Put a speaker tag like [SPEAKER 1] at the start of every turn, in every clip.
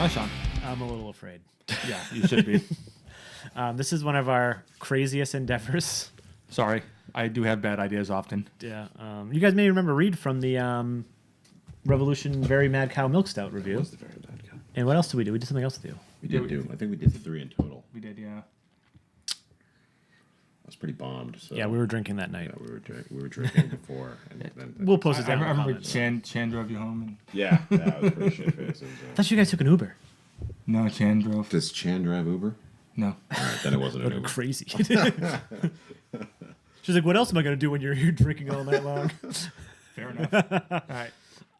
[SPEAKER 1] Hi, Sean.
[SPEAKER 2] I'm a little afraid.
[SPEAKER 1] Yeah, you should be.
[SPEAKER 2] This is one of our craziest endeavors.
[SPEAKER 1] Sorry, I do have bad ideas often.
[SPEAKER 2] Yeah. You guys may remember Reed from the Revolution Very Mad Cow Milk Stout review.
[SPEAKER 3] That was the Very Mad Cow.
[SPEAKER 2] And what else did we do? We did something else with you.
[SPEAKER 3] We did do. I think we did 3 in total.
[SPEAKER 1] We did, yeah.
[SPEAKER 3] I was pretty bombed. So
[SPEAKER 2] Yeah, we were drinking that night.
[SPEAKER 3] yeah, we were drinking before, and then
[SPEAKER 2] We'll post it
[SPEAKER 1] I
[SPEAKER 2] down in the
[SPEAKER 1] remember
[SPEAKER 2] comments.
[SPEAKER 1] Chan drove you home. And
[SPEAKER 3] yeah, that was pretty shit face.
[SPEAKER 2] I thought you guys took an Uber.
[SPEAKER 1] no, Chan drove.
[SPEAKER 3] Does Chan drive Uber?
[SPEAKER 1] No.
[SPEAKER 3] All right, then it wasn't an
[SPEAKER 2] What
[SPEAKER 3] Uber.
[SPEAKER 2] crazy. She's like, what else am I going to do when you're here drinking all night long?
[SPEAKER 1] Fair enough. All right.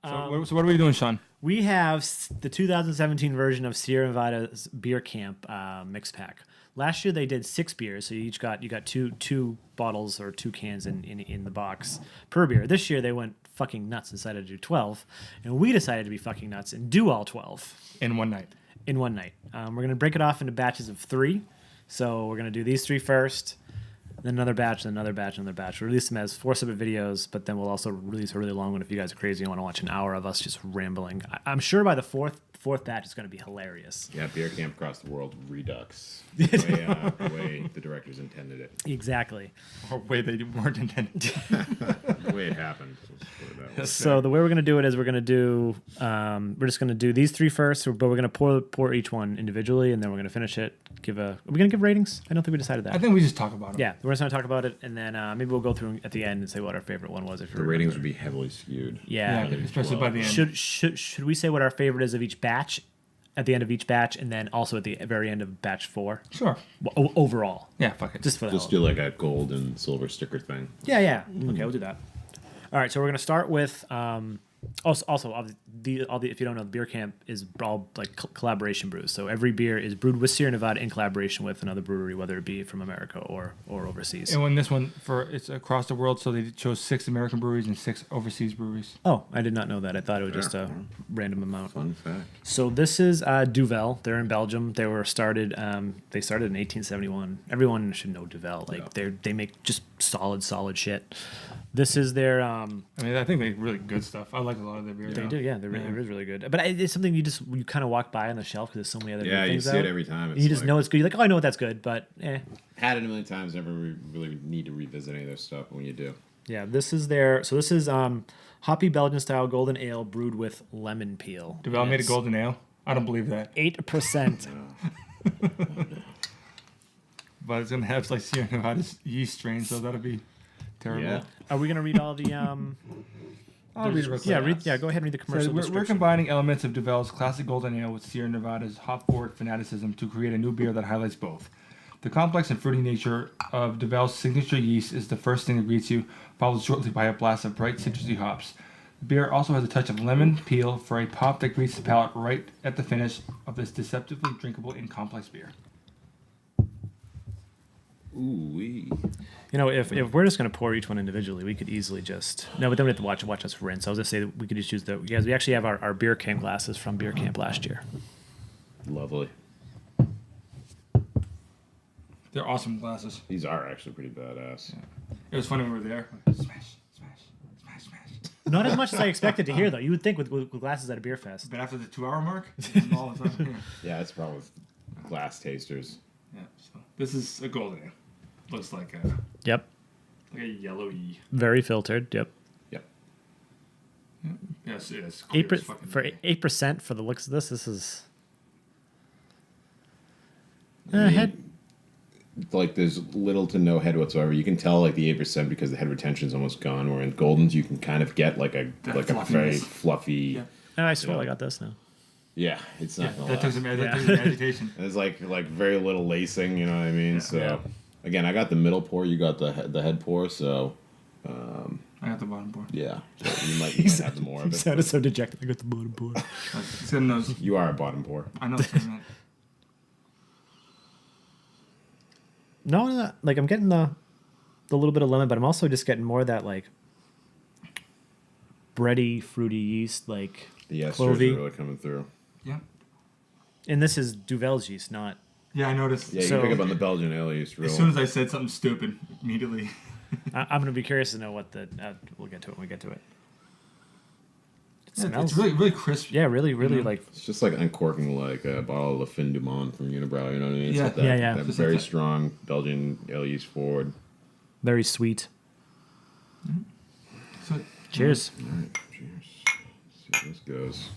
[SPEAKER 1] So what are we doing, Sean?
[SPEAKER 2] We have the 2017 version of Sierra Nevada's Beer Camp mix pack. Last year they did 6 beers, so you got two bottles or 2 cans in the box per beer. This year they went fucking nuts and decided to do 12, and we decided to be fucking nuts and do all 12
[SPEAKER 1] In one night.
[SPEAKER 2] in one night. We're gonna break it off into batches of 3, so we're gonna do these 3 first, then another batch, then another batch, another batch. We'll release them as 4 separate videos, but then we'll also release a really long one if you guys are crazy and want to watch an hour of us just rambling. I'm sure by the fourth batch it's going to be hilarious.
[SPEAKER 3] Yeah, Beer Camp Across the World Redux. The way the directors intended it.
[SPEAKER 2] Exactly.
[SPEAKER 1] Or way they weren't intended.
[SPEAKER 3] The way it happened. Let's put it that way.
[SPEAKER 2] So the way we're going to do it is we're going to do we're just going to do these 3 first, but we're going to pour each one individually, and then we're going to finish it. Are we going to give ratings? I don't think we decided that.
[SPEAKER 1] I think we just talk about it.
[SPEAKER 2] Yeah, we're just going to talk about it, and then maybe we'll go through at the end and say what our favorite one was. If you
[SPEAKER 3] The ratings would be heavily skewed.
[SPEAKER 2] Yeah.
[SPEAKER 1] Yeah, especially by the end.
[SPEAKER 2] Should we say what our favorite is of each batch at the end of each batch, and then also at the very end of batch 4?
[SPEAKER 1] Sure.
[SPEAKER 2] Overall.
[SPEAKER 1] Yeah, fuck it.
[SPEAKER 2] Just for the
[SPEAKER 3] Let's
[SPEAKER 2] hell
[SPEAKER 3] do
[SPEAKER 2] of it.
[SPEAKER 3] like a gold and silver sticker thing.
[SPEAKER 2] Yeah. Okay, we'll do that. All right, so we're gonna start with also all the if you don't know, the Beer Camp is all like collaboration brews. So every beer is brewed with Sierra Nevada in collaboration with another brewery, whether it be from America or overseas.
[SPEAKER 1] And when this one, it's across the world, so they chose 6 American breweries and 6 overseas breweries.
[SPEAKER 2] Oh, I did not know that. I thought it was just a random amount.
[SPEAKER 3] Fun fact.
[SPEAKER 2] So this is Duvel. They're in Belgium. They started in 1871. Everyone should know Duvel. They make just solid shit. This is their.
[SPEAKER 1] I mean, I think they make really good stuff. I like a lot of their beer.
[SPEAKER 2] They do, yeah. It is really good. But it's something you kind of walk by on the shelf because there's so many other
[SPEAKER 3] Yeah,
[SPEAKER 2] good
[SPEAKER 3] you
[SPEAKER 2] things
[SPEAKER 3] see
[SPEAKER 2] out.
[SPEAKER 3] it every time.
[SPEAKER 2] And you just know it's good. You're like, oh, I know what that's good, but
[SPEAKER 3] Had it a million times. Never really need to revisit any of their stuff. But when you do,
[SPEAKER 2] yeah. This is hoppy Belgian style golden ale brewed with lemon peel.
[SPEAKER 1] Duvel made a golden ale? I don't believe that.
[SPEAKER 2] 8%.
[SPEAKER 1] But it's going to have like Sierra Nevada's yeast strain, so that'll be terrible.
[SPEAKER 3] yeah.
[SPEAKER 2] Are we gonna read all the?
[SPEAKER 1] I'll read it real quick.
[SPEAKER 2] Go ahead and read the
[SPEAKER 1] So
[SPEAKER 2] commercial
[SPEAKER 1] we're
[SPEAKER 2] description.
[SPEAKER 1] combining elements of Duvel's classic golden ale with Sierra Nevada's hop-forward fanaticism to create a new beer that highlights both. The complex and fruity nature of Duvel's signature yeast is the first thing that greets you, followed shortly by a blast of bright citrusy hops. The beer also has a touch of lemon peel for a pop that greets the palate right at the finish of this deceptively drinkable and complex beer.
[SPEAKER 3] Ooh-wee.
[SPEAKER 2] You know, if we're just going to pour each one individually, we could easily just... No, but then we have to watch us rinse. I was going to say that we could just use the... Guys, we actually have our Beer Camp glasses from Beer Camp last year.
[SPEAKER 3] Lovely.
[SPEAKER 1] They're awesome glasses.
[SPEAKER 3] These are actually pretty badass.
[SPEAKER 1] It was funny when we were there. Smash.
[SPEAKER 2] Not as much as I expected to hear, though. You would think with glasses at a beer fest.
[SPEAKER 1] But after the 2-hour mark, all the time.
[SPEAKER 3] Yeah, that's the problem with glass tasters.
[SPEAKER 1] Yeah, so this is a golden ale. Looks like
[SPEAKER 2] Yep.
[SPEAKER 1] a yellowy.
[SPEAKER 2] Very filtered. Yep.
[SPEAKER 3] Yep.
[SPEAKER 1] Yes, it is.
[SPEAKER 2] 8% for the looks of this. This is...
[SPEAKER 3] Like there's little to no head whatsoever. You can tell like the 8% because the head retention is almost gone. Where in Goldens you can kind of get like a very
[SPEAKER 1] fluffiness.
[SPEAKER 3] fluffy.
[SPEAKER 1] Yeah.
[SPEAKER 2] Oh, I swear I got this now.
[SPEAKER 3] Yeah, it's not.
[SPEAKER 1] That took some agitation.
[SPEAKER 3] There's like very little lacing. You know what I mean?
[SPEAKER 1] Yeah.
[SPEAKER 3] So
[SPEAKER 2] Yeah.
[SPEAKER 3] again, I got the middle pour. You got the head pour. So
[SPEAKER 1] I got the bottom pour.
[SPEAKER 3] yeah, so you might have more of
[SPEAKER 2] He
[SPEAKER 3] it.
[SPEAKER 2] sounded so dejected. I got the bottom pour.
[SPEAKER 1] It's in those.
[SPEAKER 3] You are a bottom pour.
[SPEAKER 1] I know. It's in
[SPEAKER 2] No, like I'm getting the little bit of lemon, but I'm also just getting more of that like bready, fruity yeast, like
[SPEAKER 3] The esters are
[SPEAKER 2] clovey.
[SPEAKER 3] really coming through.
[SPEAKER 1] Yeah.
[SPEAKER 2] And this is Duvel's yeast, not.
[SPEAKER 1] Yeah, I noticed.
[SPEAKER 3] Yeah, you
[SPEAKER 2] So-
[SPEAKER 3] can pick up on the Belgian ale yeast. Real.
[SPEAKER 1] As soon as I said something stupid, immediately.
[SPEAKER 2] I'm going to be curious to know what the. We'll get to it when we get to it.
[SPEAKER 1] It's really, really crisp.
[SPEAKER 2] Yeah, really, really like
[SPEAKER 3] It's just like uncorking like a bottle of Le Fin du Monde from Unibrow. You know what I mean? It's
[SPEAKER 1] Yeah.
[SPEAKER 3] got that,
[SPEAKER 2] Yeah.
[SPEAKER 3] that
[SPEAKER 1] Just
[SPEAKER 3] very
[SPEAKER 1] like that.
[SPEAKER 3] strong Belgian ale yeast forward.
[SPEAKER 2] very sweet.
[SPEAKER 1] So,
[SPEAKER 2] Cheers.
[SPEAKER 3] All right, cheers. Let's see how this goes.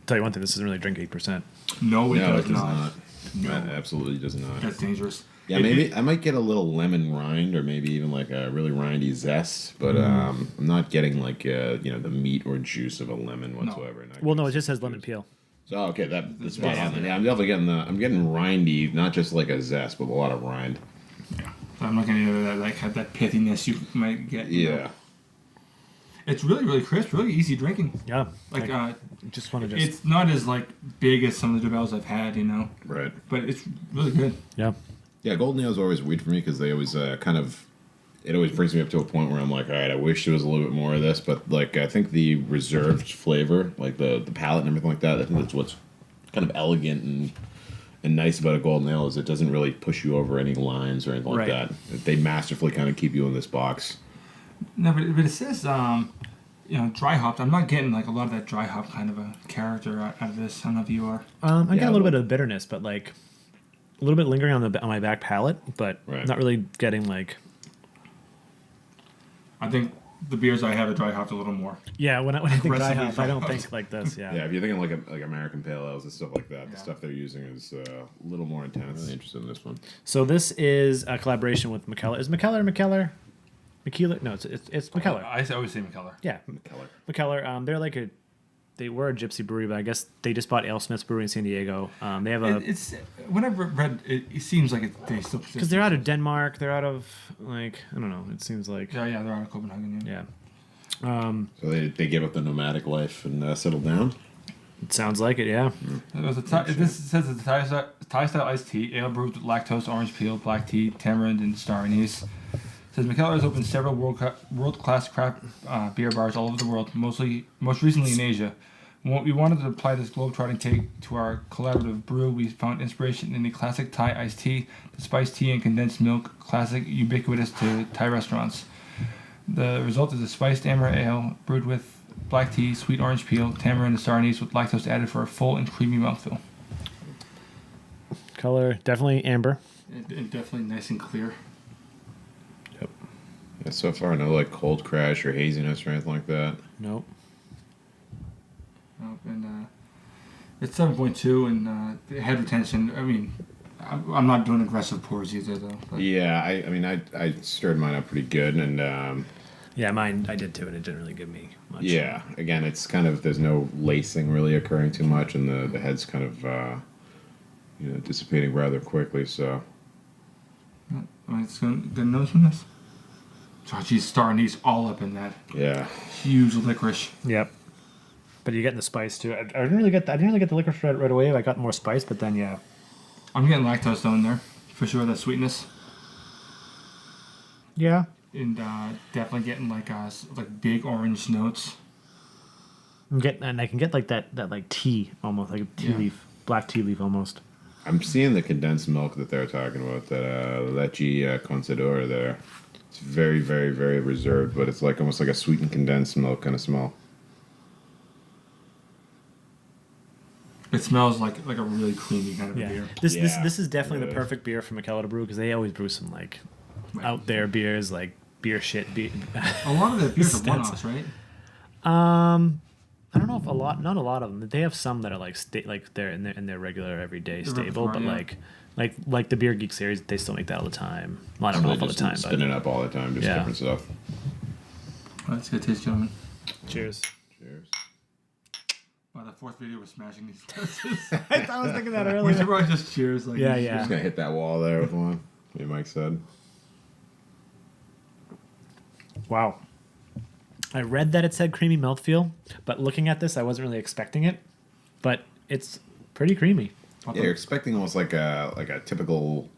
[SPEAKER 2] Tell you one thing, this doesn't really drink 8%.
[SPEAKER 1] no, it
[SPEAKER 3] No,
[SPEAKER 1] does
[SPEAKER 3] it does
[SPEAKER 1] not.
[SPEAKER 3] not.
[SPEAKER 1] No.
[SPEAKER 3] That absolutely does not.
[SPEAKER 1] That's dangerous.
[SPEAKER 3] Yeah, maybe I might get a little lemon rind, or maybe even like a really rindy zest, but I'm not getting like the meat or juice of a lemon whatsoever. Not
[SPEAKER 2] Well, no,
[SPEAKER 3] getting
[SPEAKER 2] it just
[SPEAKER 3] some
[SPEAKER 2] has lemon
[SPEAKER 3] juice.
[SPEAKER 2] peel.
[SPEAKER 3] So okay, that's
[SPEAKER 1] Yeah.
[SPEAKER 3] spot on. Yeah, I'm definitely getting I'm getting rindy, not just like a zest, but a lot of rind.
[SPEAKER 1] Yeah. So I'm not getting any of that, like, have that pithiness you might get. you know.
[SPEAKER 3] Yeah,
[SPEAKER 1] It's really, really crisp, really easy drinking.
[SPEAKER 2] Yeah.
[SPEAKER 1] Like,
[SPEAKER 2] just want to just.
[SPEAKER 1] it's not as, like, big as some of the Duvells I've had, you know,
[SPEAKER 3] right.
[SPEAKER 1] but it's really good.
[SPEAKER 2] Yeah.
[SPEAKER 3] Yeah, golden ale is always weird for me because they always it always brings me up to a point where I'm like, all right, I wish there was a little bit more of this, but like I think the reserved flavor, like the palate and everything like that, I think that's what's kind of elegant and nice about a golden ale is it doesn't really push you over any lines or anything like
[SPEAKER 2] Right.
[SPEAKER 3] that. They masterfully kind of keep you in this box.
[SPEAKER 1] No, but it says, dry hopped. I'm not getting, like, a lot of that dry hop kind of a character out of this. I don't know if you are.
[SPEAKER 2] I get
[SPEAKER 3] Yeah,
[SPEAKER 2] a little
[SPEAKER 3] but-
[SPEAKER 2] bit of bitterness, but like a little bit lingering on my back palate, but
[SPEAKER 3] Right.
[SPEAKER 2] not really getting like.
[SPEAKER 1] I think the beers I have are dry hopped a little more.
[SPEAKER 2] Yeah, when I think dry
[SPEAKER 1] Aggressively
[SPEAKER 2] hop, I don't
[SPEAKER 1] dry
[SPEAKER 2] think like this. Yeah.
[SPEAKER 3] Yeah, if you're thinking like American pale ales and stuff like that,
[SPEAKER 1] Yeah.
[SPEAKER 3] the stuff they're using is a little more intense. Really interested in this one.
[SPEAKER 2] So this is a collaboration with McKellar. Is McKellar? McKellar? No, it's McKellar.
[SPEAKER 1] I always say McKellar.
[SPEAKER 2] Yeah,
[SPEAKER 3] Color.
[SPEAKER 2] McKellar. They were a gypsy brewery, but I guess they just bought AleSmith's Brewery in San Diego. They have a
[SPEAKER 1] It's when I've read it, it seems like they still
[SPEAKER 2] because they're out of Denmark. They're out of like I don't know. It seems like
[SPEAKER 1] yeah, they're out of Copenhagen. Yeah.
[SPEAKER 2] yeah.
[SPEAKER 3] So they give up the nomadic life and settle down.
[SPEAKER 2] It sounds like it. Yeah.
[SPEAKER 1] It was this says it's a Thai style iced tea, ale brewed with lactose, orange peel, black tea, tamarind, and star anise. It says McKellar has opened several world class craft beer bars all over the world, most recently in Asia. We wanted to apply this globetrotting take to our collaborative brew. We found inspiration in the classic Thai iced tea, the spiced tea and condensed milk, classic ubiquitous to Thai restaurants. The result is a spiced amber ale brewed with black tea, sweet orange peel, tamarind, and star anise with lactose added for a full and creamy mouthfeel.
[SPEAKER 2] Color definitely amber.
[SPEAKER 1] And definitely nice and clear.
[SPEAKER 3] Yep. Yeah, so far no like cold crash or haziness or anything like that.
[SPEAKER 2] Nope.
[SPEAKER 1] And it's 7.2 and the head retention. I mean, I'm not doing aggressive pours either though. But
[SPEAKER 3] Yeah, I stirred mine up pretty good and
[SPEAKER 2] Yeah, mine I did too, and it didn't really give me much.
[SPEAKER 3] yeah, again it's kind of there's no lacing really occurring too much and the head's kind of dissipating rather quickly, so
[SPEAKER 1] it's good nose from this. Oh, geez, star anise all up in that
[SPEAKER 3] yeah.
[SPEAKER 1] huge licorice.
[SPEAKER 2] Yep. But you're getting the spice too. I didn't really get the licorice right away. I got more spice, but then yeah.
[SPEAKER 1] I'm getting lactose though in there for sure. That sweetness.
[SPEAKER 2] Yeah.
[SPEAKER 1] And definitely getting like big orange notes.
[SPEAKER 2] I can get like that like tea almost like a tea
[SPEAKER 1] Yeah.
[SPEAKER 2] leaf, black tea leaf almost.
[SPEAKER 3] I'm seeing the condensed milk that they're talking about, that leche consador there. It's very, very, very reserved, but it's like almost like a sweetened condensed milk kind of smell.
[SPEAKER 1] It smells like a really creamy kind of a
[SPEAKER 2] Yeah.
[SPEAKER 1] beer.
[SPEAKER 2] This
[SPEAKER 3] Yeah,
[SPEAKER 2] is definitely
[SPEAKER 3] it
[SPEAKER 2] the
[SPEAKER 3] is.
[SPEAKER 2] perfect beer for McKellar to brew because they always brew some like
[SPEAKER 1] Right.
[SPEAKER 2] out there beers like beer shit.
[SPEAKER 1] A lot of the beers are
[SPEAKER 2] Stats.
[SPEAKER 1] one-offs, right?
[SPEAKER 2] I don't know if not a lot of them. They have some that are like they're in their regular everyday
[SPEAKER 1] The
[SPEAKER 2] stable, but
[SPEAKER 1] repertoire, yeah.
[SPEAKER 2] like the Beer Geek series, they still make that all the time. Well, I don't know
[SPEAKER 3] They
[SPEAKER 2] if all the
[SPEAKER 3] just
[SPEAKER 2] time,
[SPEAKER 3] spin it
[SPEAKER 2] but
[SPEAKER 3] up all the time, just
[SPEAKER 2] Yeah.
[SPEAKER 3] different stuff.
[SPEAKER 1] Well, that's good taste, gentlemen.
[SPEAKER 2] cheers.
[SPEAKER 3] Cheers.
[SPEAKER 1] Wow, the fourth video was smashing these glasses.
[SPEAKER 2] I was thinking that
[SPEAKER 1] We should probably just cheers. Like
[SPEAKER 2] Yeah,
[SPEAKER 1] these.
[SPEAKER 2] yeah.
[SPEAKER 3] Just gonna hit that wall there with one. Like Mike said.
[SPEAKER 2] Wow. I read that it said creamy mouthfeel, but looking at this, I wasn't really expecting it. But it's pretty creamy.
[SPEAKER 3] Yeah, you're expecting almost like a typical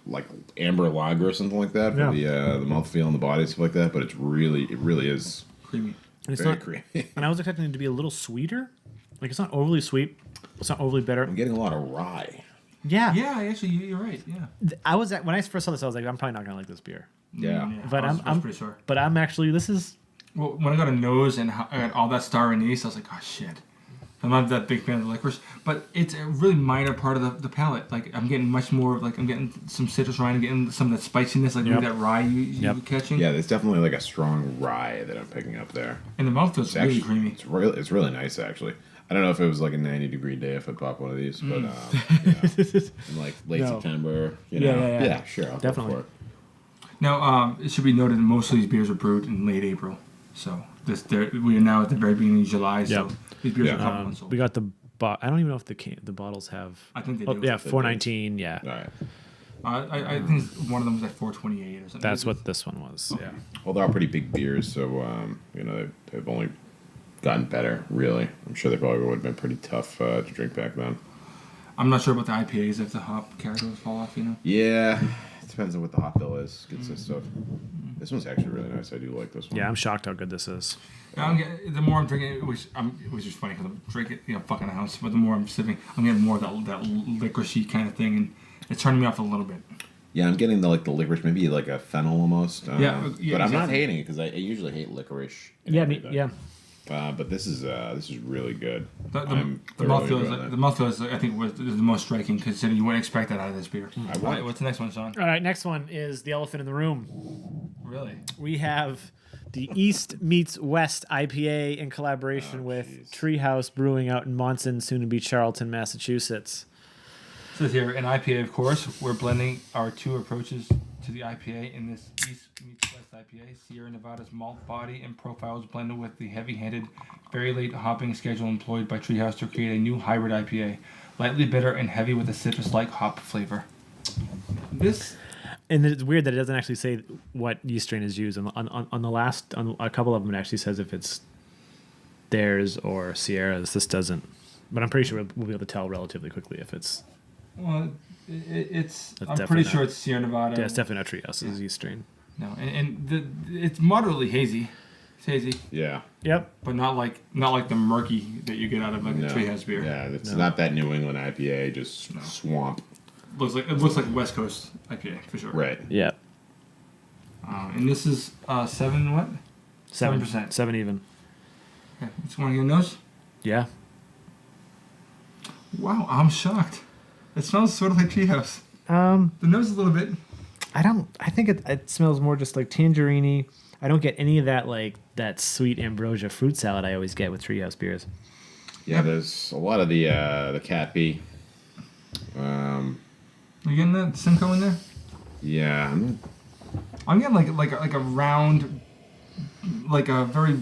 [SPEAKER 3] like amber lager or something like that for the mouthfeel and the body and stuff like that, but it really is
[SPEAKER 1] Creamy.
[SPEAKER 2] And it's
[SPEAKER 3] very
[SPEAKER 2] not,
[SPEAKER 3] creamy.
[SPEAKER 2] and I was expecting it to be a little sweeter. Like it's not overly sweet. It's not overly bitter.
[SPEAKER 3] I'm getting a lot of rye.
[SPEAKER 2] Yeah.
[SPEAKER 1] Yeah, actually, you're right. Yeah.
[SPEAKER 2] I was when I first saw this, I was like, I'm probably not gonna like this beer.
[SPEAKER 3] Yeah.
[SPEAKER 2] But
[SPEAKER 1] I was
[SPEAKER 2] I'm
[SPEAKER 1] pretty sure.
[SPEAKER 2] But I'm actually this is
[SPEAKER 1] Well, when I got a nose and I got all that star anise, I was like, oh shit. I'm not that big fan of the licorice, but it's a really minor part of the palate. Like I'm getting much more like I'm getting some citrus rye, and getting some of that spiciness, like maybe that rye you were catching.
[SPEAKER 3] Yeah, there's definitely like a strong rye that I'm picking up there.
[SPEAKER 1] And the mouth feels really creamy.
[SPEAKER 3] It's really nice actually. I don't know if it was like a 90-degree day if I pop one of these, but in like late September, yeah, sure, I'll
[SPEAKER 2] Definitely.
[SPEAKER 3] go for it.
[SPEAKER 1] Now, it should be noted that most of these beers are brewed in late April, so we are now at the very beginning of July. So these beers are a couple months old.
[SPEAKER 2] We got the. I don't even know if the bottles have.
[SPEAKER 1] I think they do.
[SPEAKER 2] Yeah, 419. Yeah.
[SPEAKER 3] All right.
[SPEAKER 1] I think one of them was at 428 or something.
[SPEAKER 2] That's what this one was. Yeah.
[SPEAKER 3] Well, they're all pretty big beers, so they've only gotten better. Really, I'm sure they probably would have been pretty tough to drink back then.
[SPEAKER 1] I'm not sure about the IPAs if the hop character would fall off.
[SPEAKER 3] Yeah, it depends on what the hop bill is. Consists of. This one's actually really nice. I do like this one.
[SPEAKER 2] Yeah, I'm shocked how good this is.
[SPEAKER 1] The more I'm drinking, which is funny because I'm drinking, fucking a house. But the more I'm sipping, I'm getting more of that licoricey kind of thing, and it's turning me off a little bit.
[SPEAKER 3] Yeah, I'm getting the licorice, maybe like a fennel almost.
[SPEAKER 1] Yeah,
[SPEAKER 3] but I'm not hating it because I usually hate licorice.
[SPEAKER 2] Yeah.
[SPEAKER 3] But this is really good.
[SPEAKER 1] The mouthfeel is I think was the most striking considering you wouldn't expect that out of this beer. All right, what's the next one, Sean?
[SPEAKER 2] All right, next one is the elephant in the room.
[SPEAKER 1] Really?
[SPEAKER 2] We have the East Meets West IPA in collaboration with Treehouse Brewing out in Monson, soon to be Charlton, Massachusetts.
[SPEAKER 1] It says here, an IPA, of course. We're blending our two approaches to the IPA in this East Meets West IPA. Sierra Nevada's malt body and profile is blended with the heavy-handed, very late hopping schedule employed by Treehouse to create a new hybrid IPA, lightly bitter and heavy with a citrus-like hop flavor.
[SPEAKER 2] And it's weird that it doesn't actually say what yeast strain is used. On the last, on a couple of them, it actually says if it's theirs or Sierra's. This doesn't. But I'm pretty sure we'll be able to tell relatively quickly if it's.
[SPEAKER 1] Well, I'm pretty sure it's Sierra Nevada.
[SPEAKER 2] Yeah, it's definitely not Treehouse's yeast strain.
[SPEAKER 1] No, it's moderately hazy. It's hazy.
[SPEAKER 3] Yeah.
[SPEAKER 2] Yep.
[SPEAKER 1] But not like the murky that you get out of like a Treehouse beer.
[SPEAKER 3] Yeah, it's not that New England IPA, just swamp.
[SPEAKER 1] It looks like West Coast IPA for sure.
[SPEAKER 3] Right.
[SPEAKER 2] Yeah.
[SPEAKER 1] And this is 7 what? 7%.
[SPEAKER 2] 7 even.
[SPEAKER 1] Okay, just want to get a nose?
[SPEAKER 2] Yeah.
[SPEAKER 1] Wow, I'm shocked. It smells sort of like Treehouse. The nose is a little bit.
[SPEAKER 2] I think it smells more just like tangerine-y. I don't get any of that like that sweet ambrosia fruit salad I always get with Treehouse beers.
[SPEAKER 3] Yeah, there's a lot of the Cappy.
[SPEAKER 1] You getting that Simcoe in there?
[SPEAKER 3] Yeah,
[SPEAKER 1] I'm getting like a round, like a very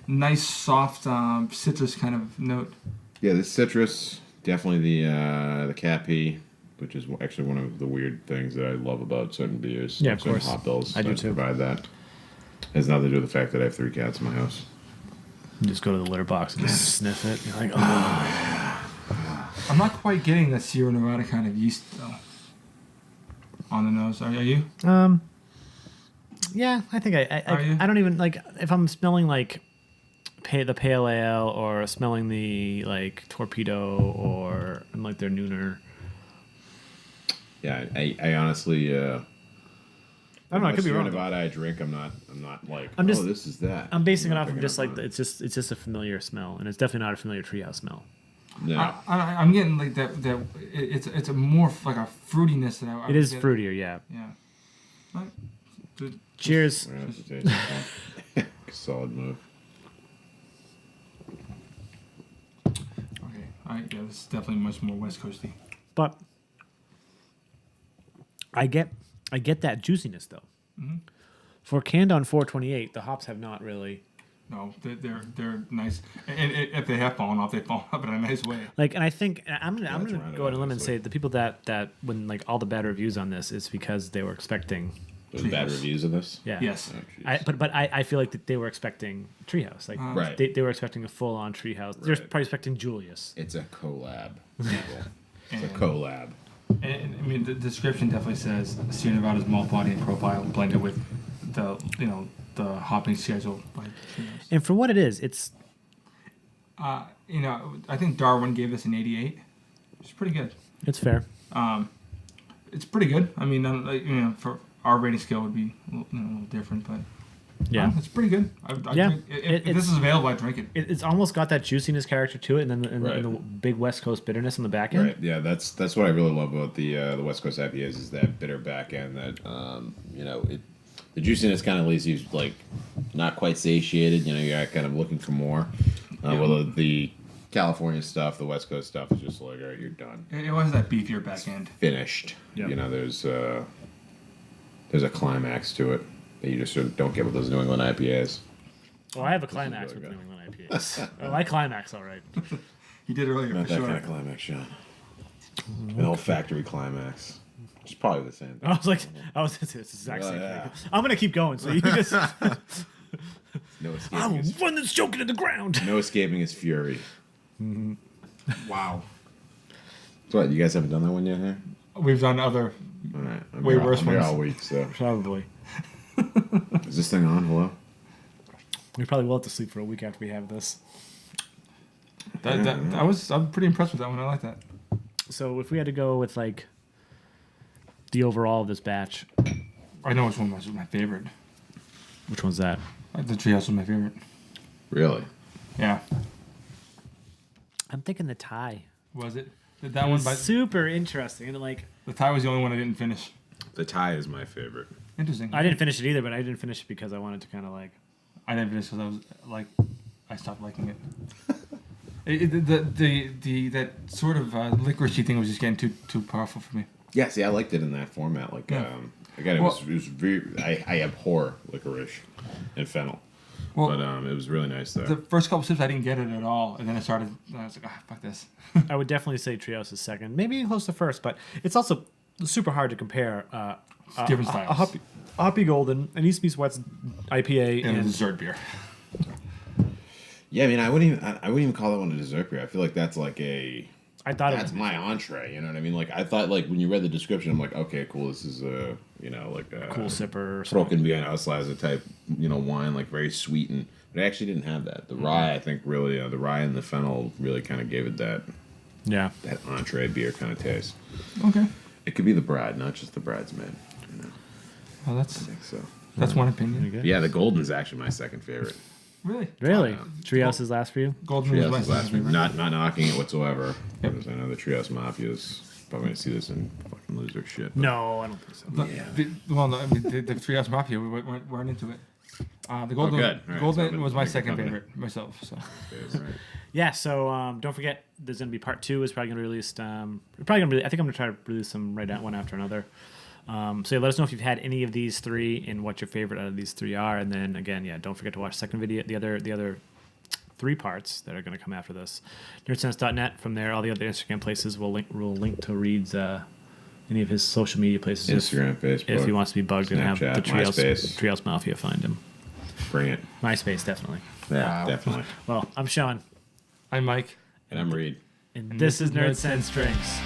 [SPEAKER 1] nice soft citrus kind of note.
[SPEAKER 3] yeah. The citrus, definitely the Cappy, which is actually one of the weird things that I love about certain beers.
[SPEAKER 2] Yeah, of
[SPEAKER 3] certain
[SPEAKER 2] course.
[SPEAKER 3] hop bills
[SPEAKER 2] I do
[SPEAKER 3] that
[SPEAKER 2] too.
[SPEAKER 3] provide that. Has nothing to do with the fact that I have 3 cats in my house.
[SPEAKER 2] You just go to the litter box and just sniff it. You're like, oh.
[SPEAKER 1] I'm not quite getting the Sierra Nevada kind of yeast though. On the nose, are you?
[SPEAKER 2] Yeah, I think
[SPEAKER 1] Are you?
[SPEAKER 2] I don't even like if I'm smelling like the pale ale or smelling the like torpedo or like their nooner.
[SPEAKER 3] Yeah, I honestly.
[SPEAKER 2] I don't know. I could be
[SPEAKER 3] Sierra
[SPEAKER 2] wrong.
[SPEAKER 3] Nevada, I drink. I'm not like.
[SPEAKER 2] I'm just-
[SPEAKER 3] this is that.
[SPEAKER 2] I'm basing it
[SPEAKER 3] not
[SPEAKER 2] off of
[SPEAKER 3] picking
[SPEAKER 2] just
[SPEAKER 3] up
[SPEAKER 2] like
[SPEAKER 3] on it.
[SPEAKER 2] it's just a familiar smell, and it's definitely not a familiar treehouse smell.
[SPEAKER 3] No.
[SPEAKER 1] I'm getting like that it's a more like a fruitiness that I
[SPEAKER 2] It is
[SPEAKER 1] get.
[SPEAKER 2] fruitier, yeah.
[SPEAKER 1] Yeah. Right. Good.
[SPEAKER 2] Cheers.
[SPEAKER 3] We're gonna have to taste it. Solid move.
[SPEAKER 1] Okay. Yeah, this is definitely much more West Coasty.
[SPEAKER 2] But I get that juiciness though.
[SPEAKER 1] Mm-hmm.
[SPEAKER 2] For canned on 428, the hops have not really
[SPEAKER 1] No, they're nice, and if they have fallen off, they fall off in a nice way.
[SPEAKER 2] like. And I think I'm gonna
[SPEAKER 3] that's
[SPEAKER 2] go
[SPEAKER 3] right,
[SPEAKER 2] on a limb and
[SPEAKER 3] obviously.
[SPEAKER 2] say the people that when like all the bad reviews on this is because they were expecting.
[SPEAKER 3] There's bad
[SPEAKER 1] Treehouse.
[SPEAKER 3] reviews of this.
[SPEAKER 2] Yeah.
[SPEAKER 1] Yes.
[SPEAKER 3] Oh, jeez.
[SPEAKER 2] But I feel like that they were expecting Treehouse. Like
[SPEAKER 3] Right.
[SPEAKER 2] they were expecting a full on Treehouse. They're
[SPEAKER 3] Right.
[SPEAKER 2] probably expecting Julius.
[SPEAKER 3] It's a collab. People. It's a
[SPEAKER 1] And-
[SPEAKER 3] collab.
[SPEAKER 1] And I mean, the description definitely says Sierra Nevada's malt body and profile blended with the the hopping schedule. By Treehouse.
[SPEAKER 2] And for what it is, it's
[SPEAKER 1] I think Darwin gave this an 88. It's pretty good.
[SPEAKER 2] fair.
[SPEAKER 1] It's pretty good. I mean, for our rating scale would be a little different, but
[SPEAKER 2] Yeah.
[SPEAKER 1] It's pretty good.
[SPEAKER 2] Yeah.
[SPEAKER 1] If this is available, I drink it.
[SPEAKER 2] It's almost got that juiciness character to it, and then and the big West Coast bitterness on the back end.
[SPEAKER 3] Right. Yeah, that's what I really love about the West Coast IPAs is that bitter back end that the juiciness kind of leaves you like not quite satiated. You're kind of looking for more. Well, the California stuff, the West Coast stuff is just like, all right, you're done.
[SPEAKER 1] It was that beefier back end.
[SPEAKER 3] Finished.
[SPEAKER 2] Yep.
[SPEAKER 3] There's a climax to it that you just sort of don't get with those New England IPAs.
[SPEAKER 2] Well, I have a climax
[SPEAKER 3] really
[SPEAKER 2] with New England IPAs. I climax all right.
[SPEAKER 1] You did earlier
[SPEAKER 3] Not
[SPEAKER 1] for
[SPEAKER 3] that
[SPEAKER 1] sure.
[SPEAKER 3] kind of climax, Sean. An old factory climax. It's probably the same thing.
[SPEAKER 2] I was like, it's the exact same
[SPEAKER 3] yeah.
[SPEAKER 2] thing. I'm gonna keep going, so you just.
[SPEAKER 3] No
[SPEAKER 2] I
[SPEAKER 3] escaping
[SPEAKER 2] will
[SPEAKER 3] his,
[SPEAKER 2] run this joke into the ground.
[SPEAKER 3] no escaping his fury.
[SPEAKER 1] Wow.
[SPEAKER 3] So what, you guys haven't done that one yet, huh?
[SPEAKER 1] We've done other.
[SPEAKER 3] All right. I'm
[SPEAKER 1] Way
[SPEAKER 3] here
[SPEAKER 1] worse
[SPEAKER 3] I'm here
[SPEAKER 1] ones.
[SPEAKER 3] all week, so.
[SPEAKER 2] Probably.
[SPEAKER 3] Is this thing on? Hello?
[SPEAKER 2] We probably will have to sleep for a week after we have this.
[SPEAKER 1] I'm pretty impressed with that one. I like that.
[SPEAKER 2] So if we had to go with like the overall of this batch,
[SPEAKER 1] I know which one was my favorite.
[SPEAKER 2] which one's that?
[SPEAKER 1] The Treehouse was my favorite.
[SPEAKER 3] Really?
[SPEAKER 1] Yeah.
[SPEAKER 2] I'm thinking the tie.
[SPEAKER 1] Was it? That
[SPEAKER 2] That
[SPEAKER 1] one
[SPEAKER 2] was
[SPEAKER 1] by
[SPEAKER 2] super interesting, and like
[SPEAKER 1] the tie was the only one I didn't finish.
[SPEAKER 3] The tie is my favorite.
[SPEAKER 1] Interesting.
[SPEAKER 2] I didn't finish it either, but I didn't finish it because I wanted to kind of like.
[SPEAKER 1] I didn't finish because I was like, I stopped liking it. That sort of licoricey thing was just getting too powerful for me.
[SPEAKER 3] Yeah, see, I liked it in that format. Like,
[SPEAKER 1] Yeah.
[SPEAKER 3] again, it
[SPEAKER 1] Well-
[SPEAKER 3] was very. I abhor licorice and fennel,
[SPEAKER 1] Well,
[SPEAKER 3] but it was really nice there.
[SPEAKER 1] the first couple sips I didn't get it at all, and then I was like, fuck this.
[SPEAKER 2] I would definitely say Trios is second, maybe close to first, but it's also super hard to compare.
[SPEAKER 1] Different
[SPEAKER 2] A
[SPEAKER 1] styles.
[SPEAKER 2] Hoppy Golden, an East Meets West IPA,
[SPEAKER 1] And a
[SPEAKER 2] and
[SPEAKER 1] dessert beer.
[SPEAKER 3] Yeah, I mean, I wouldn't even call that one a dessert beer. I feel like that's like
[SPEAKER 2] I thought it
[SPEAKER 3] that's
[SPEAKER 2] was
[SPEAKER 3] my entree. You know what I mean? Like, I thought like when you read the description, I'm like, okay, cool. This is like a
[SPEAKER 2] cool sipper. Or something.
[SPEAKER 3] Trocken behind Auslese type, wine, like very sweet, and but it actually didn't have that. The rye, I think, really, the rye and the fennel really kind of gave it that
[SPEAKER 2] Yeah,
[SPEAKER 3] entree beer kind of taste.
[SPEAKER 1] Okay.
[SPEAKER 3] It could be the bride, not just the bridesmaid.
[SPEAKER 1] Well,
[SPEAKER 3] I think so.
[SPEAKER 1] that's one
[SPEAKER 2] Very
[SPEAKER 1] opinion.
[SPEAKER 2] good.
[SPEAKER 3] Yeah, the golden's actually my second favorite.
[SPEAKER 1] Really?
[SPEAKER 2] Really, Trios is last for you.
[SPEAKER 1] Golden was
[SPEAKER 3] Treehouse
[SPEAKER 1] my
[SPEAKER 3] is last week.
[SPEAKER 1] favorite.
[SPEAKER 3] Not knocking it whatsoever.
[SPEAKER 1] Yep.
[SPEAKER 3] Because I know the Treehouse Mafia is probably going to see this and fucking lose their shit. but-
[SPEAKER 2] No, I don't think so.
[SPEAKER 1] The Treehouse Mafia, we weren't into it. The Golden,
[SPEAKER 3] good. All right,
[SPEAKER 1] Golden
[SPEAKER 3] so
[SPEAKER 1] was my
[SPEAKER 3] make a
[SPEAKER 1] second
[SPEAKER 3] covenant.
[SPEAKER 1] favorite myself. So
[SPEAKER 3] Right.
[SPEAKER 2] Yeah, so don't forget, there's going to be part 2. Is probably going to be released. I think I'm going to try to release them right out one after another. So yeah, let us know if you've had any of these 3 and what your favorite out of these 3 are. And then again, yeah, don't forget to watch the second video, the other 3 parts that are going to come after this. Nerdsense.net. From there, all the other Instagram places will link to Reed's any of his social media places.
[SPEAKER 3] Instagram, Facebook.
[SPEAKER 2] If he wants to be bugged and have the
[SPEAKER 3] Snapchat, MySpace.
[SPEAKER 2] Treehouse Mafia find him.
[SPEAKER 3] Bring it.
[SPEAKER 2] MySpace, definitely.
[SPEAKER 3] Yeah,
[SPEAKER 1] Wow.
[SPEAKER 3] definitely.
[SPEAKER 2] Well, I'm Sean,
[SPEAKER 1] I'm Mike.
[SPEAKER 3] And I'm Reed.
[SPEAKER 2] and this is Nerdsense Drinks.